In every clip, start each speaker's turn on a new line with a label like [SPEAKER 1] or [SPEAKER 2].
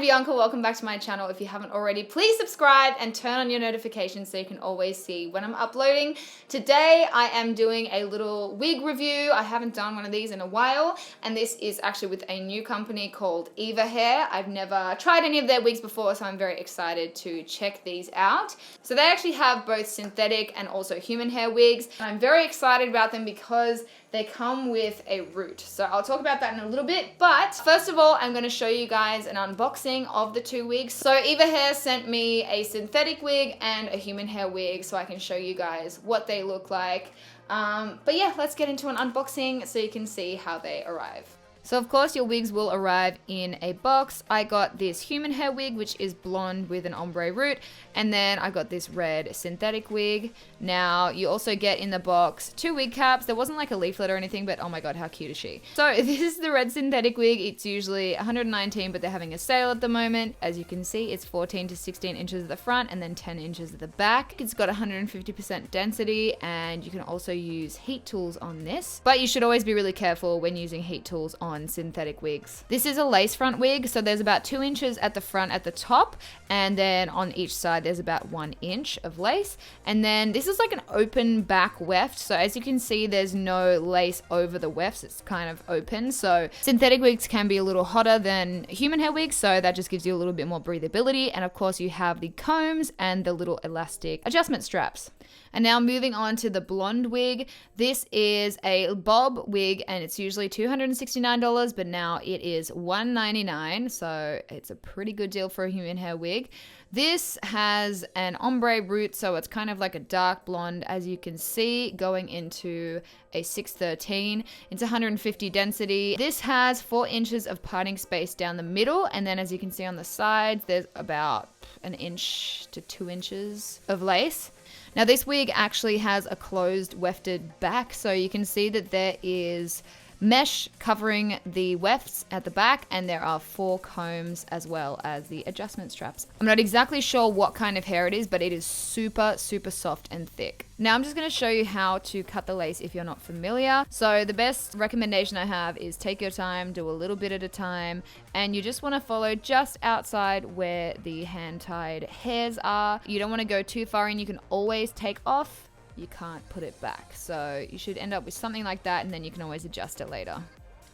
[SPEAKER 1] Bianca, welcome back to my channel. If you haven't already, please subscribe and turn on your notifications so you can always see when I'm uploading. Today I am doing a little wig review. I haven't done one of these in a while, and this is actually with a new company called EVAHAIR. I've never tried any of their wigs before, so I'm very excited to check these out. So they actually have both synthetic and also human hair wigs. I'm very excited about them because they come with a root. So I'll talk about that in a little bit, but first of all, I'm gonna show you guys an unboxing of the two wigs. So EVAHAIR sent me a synthetic wig and a human hair wig so I can show you guys what they look like. But yeah, let's get into an unboxing so you can see how they arrive. So of course your wigs will arrive in a box. I got this human hair wig, which is blonde with an ombre root, and then I got this red synthetic wig. Now you also get in the box two wig caps. There wasn't like a leaflet or anything, but oh my god, how cute is she? So this is the red synthetic wig. It's usually $119, but they're having a sale at the moment. As you can see, it's 14 to 16 inches at the front and then 10 inches at the back. It's got 150% density, and you can also use heat tools on this, but you should always be really careful when using heat tools on synthetic wigs. This is a lace front wig, so there's about 2 inches at the front at the top, and then on each side there's about 1 inch of lace. And then this is like an open back weft, so as you can see there's no lace over the wefts, it's kind of open. So synthetic wigs can be a little hotter than human hair wigs, so that just gives you a little bit more breathability. And of course you have the combs and the little elastic adjustment straps. And now moving on to the blonde wig. This is a bob wig and it's usually $269, but now it is $199, so it's a pretty good deal for a human hair wig. This has an ombre root, so it's kind of like a dark blonde, as you can see, going into a 613. It's 150 density. This has 4 inches of parting space down the middle, and then as you can see on the sides, there's about 1 inch to 2 inches of lace. Now this wig actually has a closed wefted back, so you can see that there is mesh covering the wefts at the back, and there are 4 combs as well as the adjustment straps. I'm not exactly sure what kind of hair it is, but it is super soft and thick. Now I'm just going to show you how to cut the lace if you're not familiar. So the best recommendation I have is take your time, do a little bit at a time, and you just want to follow just outside where the hand-tied hairs are. You don't want to go too far in. You can always take off. You can't put it back. So you should end up with something like that, and then you can always adjust it later.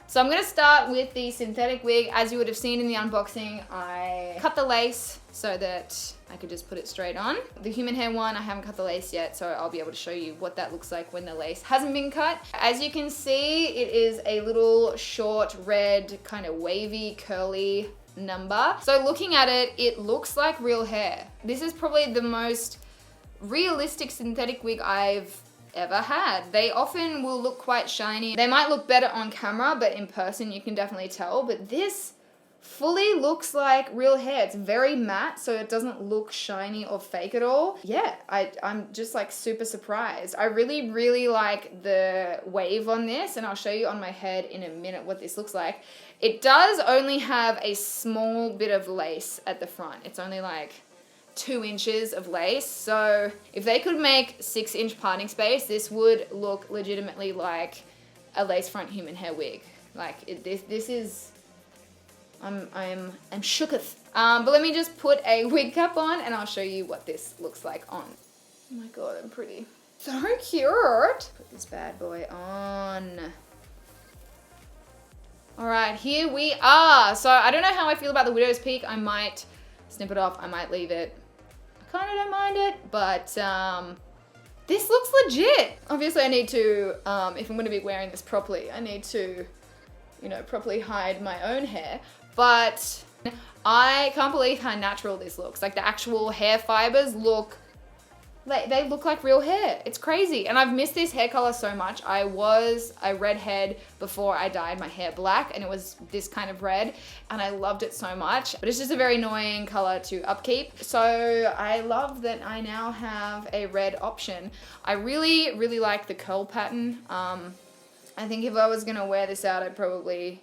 [SPEAKER 1] So I'm going to start with the synthetic wig. As you would have seen in the unboxing, I cut the lace so that I could just put it straight on. The human hair one, I haven't cut the lace yet, so I'll be able to show you what that looks like when the lace hasn't been cut. As you can see, it is a little short red, kind of wavy, curly number. So looking at it, it looks like real hair. This is probably the most realistic synthetic wig I've ever had. They often will look quite shiny. They might look better on camera, but in person you can definitely tell. But this fully looks like real hair. It's very matte, so it doesn't look shiny or fake at all. Yeah, I'm just like super surprised. I really like the wave on this, and I'll show you on my head in a minute what this looks like. It does only have a small bit of lace at the front. It's only like 2 inches of lace. So if they could make 6-inch parting space, this would look legitimately like a lace front human hair wig. Like this is, I'm shooketh. But let me just put a wig cap on and I'll show you what this looks like on. Oh my god, I'm pretty. So cute. Put this bad boy on. All right, here we are. So I don't know how I feel about the widow's peak. I might snip it off, I might leave it. I kind of don't mind it, but this looks legit. Obviously I need to, if I'm gonna be wearing this properly, I need to, you know, properly hide my own hair, but I can't believe how natural this looks. Like the actual hair fibers look, they look like real hair. It's crazy. And I've missed this hair color so much. I was a redhead before I dyed my hair black, and it was this kind of red, and I loved it so much. But it's just a very annoying color to upkeep. So I love that I now have a red option. I really like the curl pattern. I think if I was gonna wear this out, I'd probably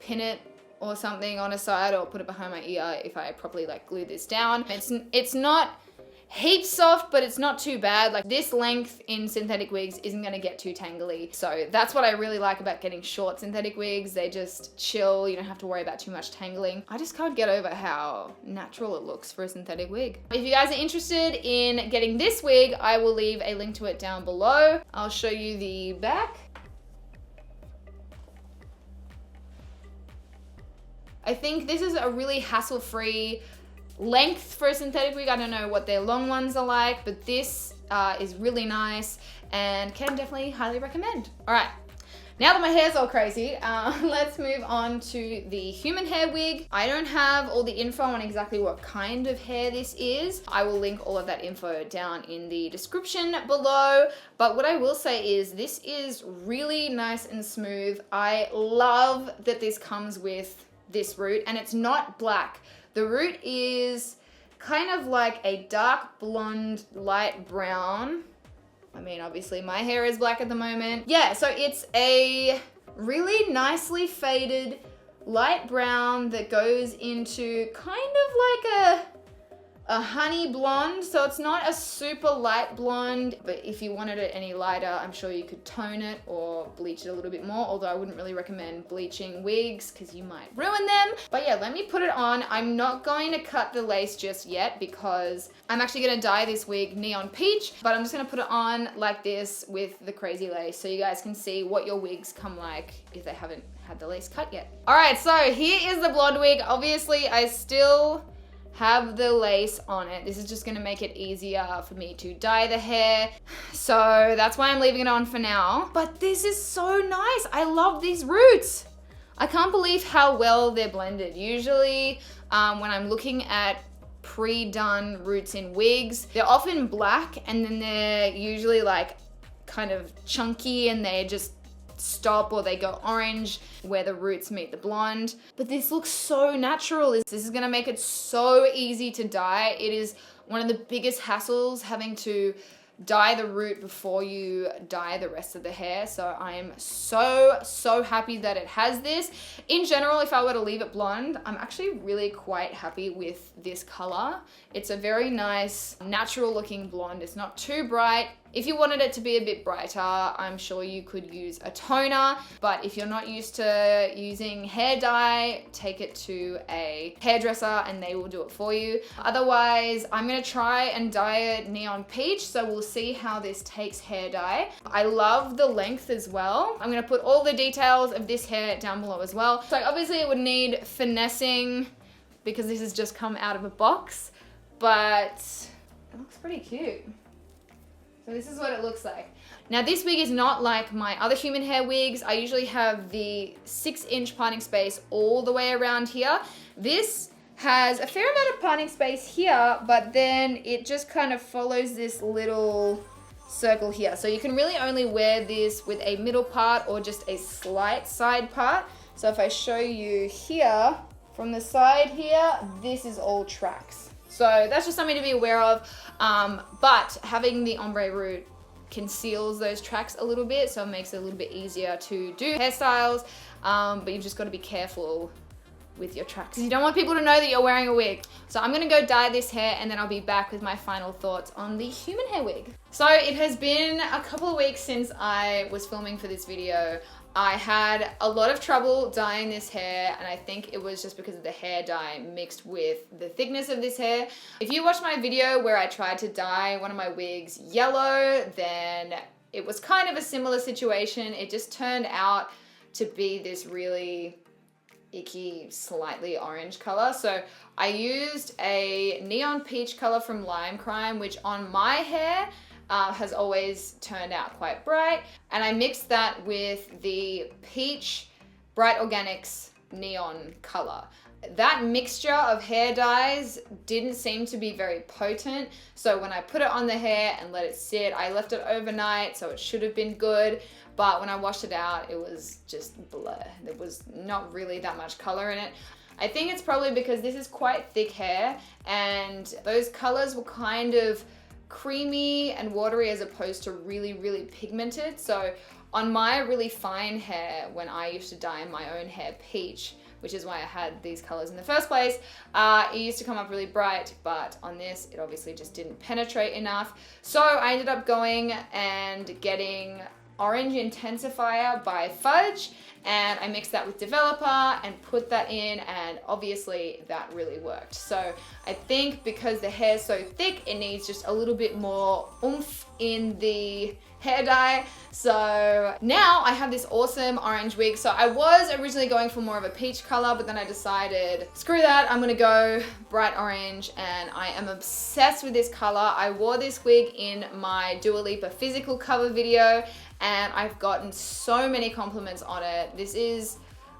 [SPEAKER 1] pin it or something on a side, or put it behind my ear if I properly like glue this down. It's not heaps soft, but it's not too bad. Like this length in synthetic wigs isn't gonna get too tangly. So that's what I really like about getting short synthetic wigs. They just chill, you don't have to worry about too much tangling. I just can't get over how natural it looks for a synthetic wig. If you guys are interested in getting this wig, I will leave a link to it down below. I'll show you the back. I think this is a really hassle-free length for a synthetic wig. I don't know what their long ones are like, but this is really nice and can definitely highly recommend. All right, now that my hair's all crazy, let's move on to the human hair wig. I don't have all the info on exactly what kind of hair this is. I will link all of that info down in the description below. But what I will say is this is really nice and smooth. I love that this comes with this root, and it's not black. The root is kind of like a dark blonde, light brown. I mean, obviously my hair is black at the moment. Yeah, so it's a really nicely faded light brown that goes into kind of like a honey blonde. So it's not a super light blonde, but if you wanted it any lighter, I'm sure you could tone it or bleach it a little bit more, although I wouldn't really recommend bleaching wigs because you might ruin them. But yeah, let me put it on. I'm not going to cut the lace just yet because I'm actually gonna dye this wig neon peach, but I'm just gonna put it on like this with the crazy lace so you guys can see what your wigs come like if they haven't had the lace cut yet. All right, so here is the blonde wig. Obviously, I still have the lace on it. This is just gonna make it easier for me to dye the hair. So that's why I'm leaving it on for now. But this is so nice. I love these roots. I can't believe how well they're blended. Usually when I'm looking at pre-done roots in wigs, they're often black and then they're usually like kind of chunky and they just stop or they go orange where the roots meet the blonde. But this looks so natural. This is gonna make it so easy to dye. It is one of the biggest hassles having to dye the root before you dye the rest of the hair. So I am so happy that it has this. In general, if I were to leave it blonde, I'm actually really quite happy with this color. It's a very nice, natural looking blonde. It's not too bright. If you wanted it to be a bit brighter, I'm sure you could use a toner, but if you're not used to using hair dye, take it to a hairdresser and they will do it for you. Otherwise, I'm gonna try and dye it neon peach, so we'll see how this takes hair dye. I love the length as well. I'm gonna put all the details of this hair down below as well. So obviously it would need finessing because this has just come out of a box, but it looks pretty cute. So this is what it looks like. Now this wig is not like my other human hair wigs. I usually have the 6-inch parting space all the way around here. This has a fair amount of parting space here, but then it just kind of follows this little circle here. So you can really only wear this with a middle part or just a slight side part. So if I show you here, from the side here, this is all tracks. So that's just something to be aware of. But having the ombre root conceals those tracks a little bit, so it makes it a little bit easier to do hairstyles. But you've just got to be careful with your tracks. You don't want people to know that you're wearing a wig. So I'm gonna go dye this hair and then I'll be back with my final thoughts on the human hair wig. So it has been a couple of weeks since I was filming for this video. I had a lot of trouble dyeing this hair and I think it was just because of the hair dye mixed with the thickness of this hair. If you watched my video where I tried to dye one of my wigs yellow, then it was kind of a similar situation. It just turned out to be this really icky, slightly orange color. So I used a neon peach color from Lime Crime, which on my hair has always turned out quite bright. And I mixed that with the peach Bright Organics neon color. That mixture of hair dyes didn't seem to be very potent. So when I put it on the hair and let it sit, I left it overnight, so it should have been good. But when I washed it out, it was just blur. There was not really that much color in it. I think it's probably because this is quite thick hair and those colors were kind of creamy and watery as opposed to really, really pigmented. So on my really fine hair, when I used to dye my own hair peach, which is why I had these colors in the first place. It used to come up really bright, but on this, it obviously just didn't penetrate enough. So I ended up going and getting Orange Intensifier by Fudge, and I mixed that with Developer and put that in, and obviously that really worked. So I think because the hair is so thick, it needs just a little bit more oomph in the hair dye. So now I have this awesome orange wig. So I was originally going for more of a peach color, but then I decided, screw that, I'm gonna go bright orange, and I am obsessed with this color. I wore this wig in my Dua Lipa physical cover video, and I've gotten so many compliments on it. This is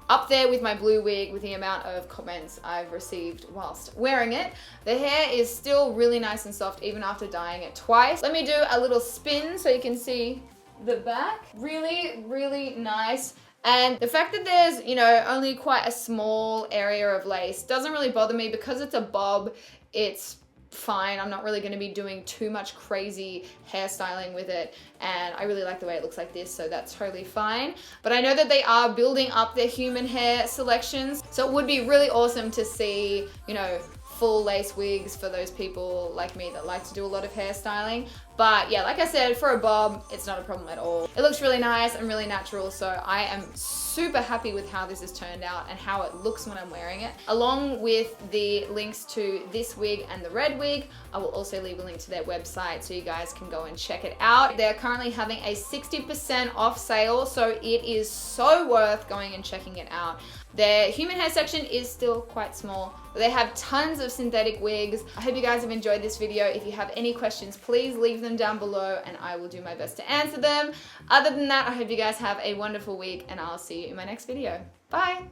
[SPEAKER 1] up there with my blue wig with the amount of comments I've received whilst wearing it. The hair is still really nice and soft even after dyeing it twice. Let me do a little spin so you can see the back. Really, really nice. And the fact that there's, you know, only quite a small area of lace doesn't really bother me because it's a bob. It's fine. I'm not really going to be doing too much crazy hairstyling with it, and I really like the way it looks like this, so that's totally fine. But I know that they are building up their human hair selections, so it would be really awesome to see, you know, full lace wigs for those people like me that like to do a lot of hairstyling. But yeah, like I said, for a bob, it's not a problem at all. It looks really nice and really natural, so I am super happy with how this has turned out and how it looks when I'm wearing it. Along with the links to this wig and the red wig, I will also leave a link to their website so you guys can go and check it out. They're currently having a 60% off sale, so it is so worth going and checking it out. Their human hair section is still quite small, but they have tons of synthetic wigs. I hope you guys have enjoyed this video. If you have any questions, please leave them down below and I will do my best to answer them. Other than that, I hope you guys have a wonderful week, and I'll see you in my next video. Bye!